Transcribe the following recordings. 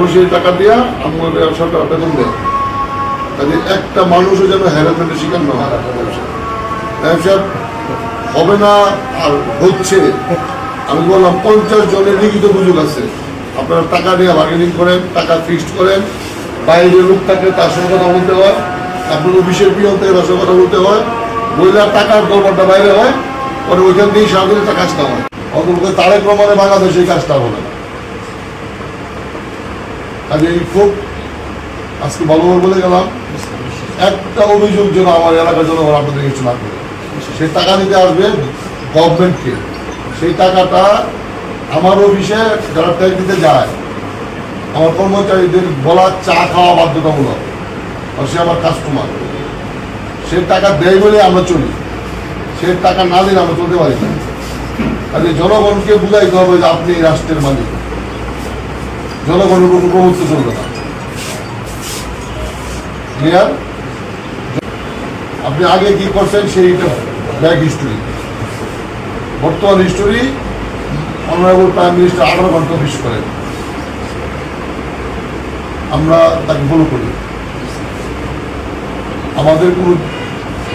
মানুষের টাকা দিয়া আমাদের সরকার বেতন দেয়, কাজে একটা মানুষও যেন হ্যারাসমেন্টের শিকার না হয়। ব্যবসা হবে না আর হচ্ছে। আমি বললাম 50 জনের লিখিত অভিযোগ আছে, আপনারা টাকা নিয়ে বার্গেনিং করেন, টাকা ফিক্সড করেন, বাইরে লোক থাকলে তার সঙ্গে কথা বলতে হয়, আপনার অফিসের পিয়ন থেকে তার সঙ্গে কথা বলতে হয়, বইলার টাকার দরবারটা বাইরে হয়, পরে ওইখান দিয়েই সারাদিনে তা কাজটা হয়। অন্তত তারেক রহমানের বাংলাদেশে এই কাজটা হবে না। কাজে এই খুব আজকে ভালোভাবে বলে গেলাম, একটা অভিযোগ যেন আমার এলাকার জন্য আপনাদের কিছু না করে। সেই টাকা দিতে আসবে গভর্নমেন্টকে, সেই টাকাটা আমার অফিসে যারা ট্যাক্স দিতে যায় আমার কর্মচারীদের বলা চা খাওয়া বাধ্যতামূলক, আর সে আমার কাস্টমার। সে টাকা দেয় বলে আমরা চলি, সে টাকা না দিলে আমরা চলতে পারি না। কাজে জনগণকে বুঝাইতে হবে যে আপনি রাষ্ট্রের মালিক, জনগণের কোনো প্রভুত্ব চলবে না। ক্লিয়ার? আপনি আগে কি করছেন সেইটা ব্যাক হিস্টোরি, বর্তমান হিস্টোরি। অনারেবল প্রাইম মিনিস্টার 18 ঘন্টা অফিস করেন, আমরা তাকে ফলো করি। আমাদের কোনো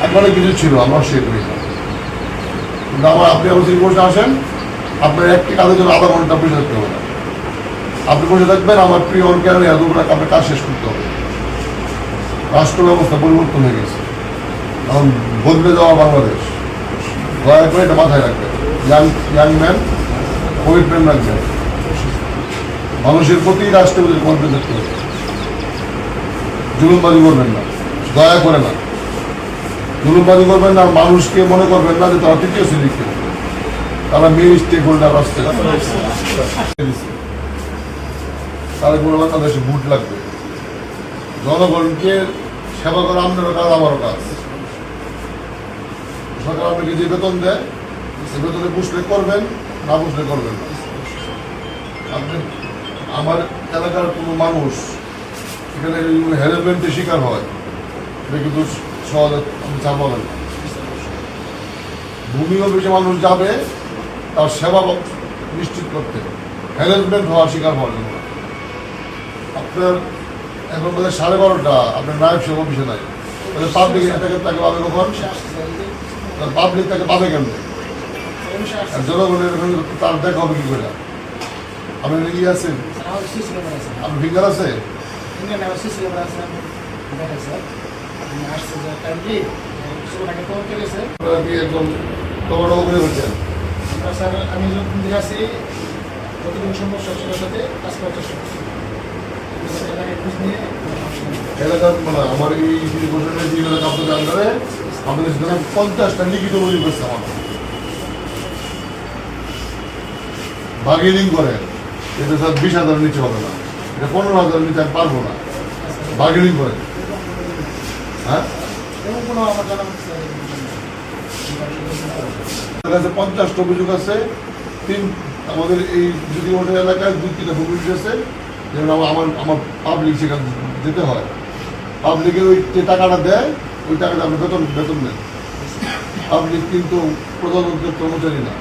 একবারে কিছু ছিল আমরা শেয়ার করি না, কিন্তু আপনি আমার বসে আসেন, আপনার একটি কাজের জন্য আধা ঘন্টা বসে থাকতে হবে না। আপনি বসে থাকবেন, আমার প্রিয় কেন আপনার কাজ শেষ করতে হবে। রাষ্ট্র ব্যবস্থা পরিবর্তন হয়ে গেছে, কারণ বদলে যাওয়া বাংলাদেশ। দয়া করে এটা মাথায় রাখবেন, ইয়াং ম্যান কমিটমেন্ট রাখবেন, মানুষের প্রতি রাষ্ট্রের কমিটমেন্ট থাকতে হবে। জুলুমবাজি করবেন না, দয়া করে না, জুলুমবাজি করবেন না। মানুষকে মনে করবেন না যে তারা তৃতীয় শ্রেণীর কেউ, তারা মেন স্টেক হোল্ডার আসছে, তাদের কোনো বাংলাদেশে ভোট লাগবে। জনগণকে সেবা করা আপনারও কাজ, আমারও কাজ। সরকার আপনাকে যে বেতন দেয়, সে বেতনে বুঝলে করবেন, না বুঝলে করবেন না। আপনি আমার এলাকার কোনো মানুষ এখানে হ্যারাসমেন্টের শিকার হয়, এটা কিন্তু সহজে আপনি চাপাবেন না। ভূমি অফিসে মানুষ যাবে তার সেবা নিশ্চিত করতে, হ্যারাসমেন্ট হওয়ার শিকার হওয়ার জন্য। আপনার এখন বোধ হয় 12:30, আপনার নায়ব সেবা অফিসে নাই, পাবলিক তাকে পাবে কখন? পাবলিক তাকে পাবে কেমনে? জনগণের তার দেখা হবে কি করে? আপনি কি আছেন? আপনি ফিঙ্গার আছে? একদম টমাটো করে বলছেন। আমি যখন আছি প্রতিদিন সমস্যার সাথে কাজ করতে এলাকার মানে আমার এই আপনাদের আন্ডারে আমাদের 50টা লিখিত অভিযোগ করছে। আমার বার্গেনিং করেন, এটা স্যার 20,000 নিচে হবে না, এটা 15,000 নিচে আমি পারবো না। বার্গেনিং করেন। হ্যাঁ, 50টা অভিযোগ আছে। আমাদের এই যদি ওটার এলাকায় 2-3টা ভূমি আছে, যেমন আমার পাবলিক সেখানে যেতে হয়। পাবলিকে ওই যে টাকাটা দেয়, ওই টাকাটা আপনি বেতন নেন। পাবলিক কিন্তু প্রধানমন্ত্রীর কর্মচারী না।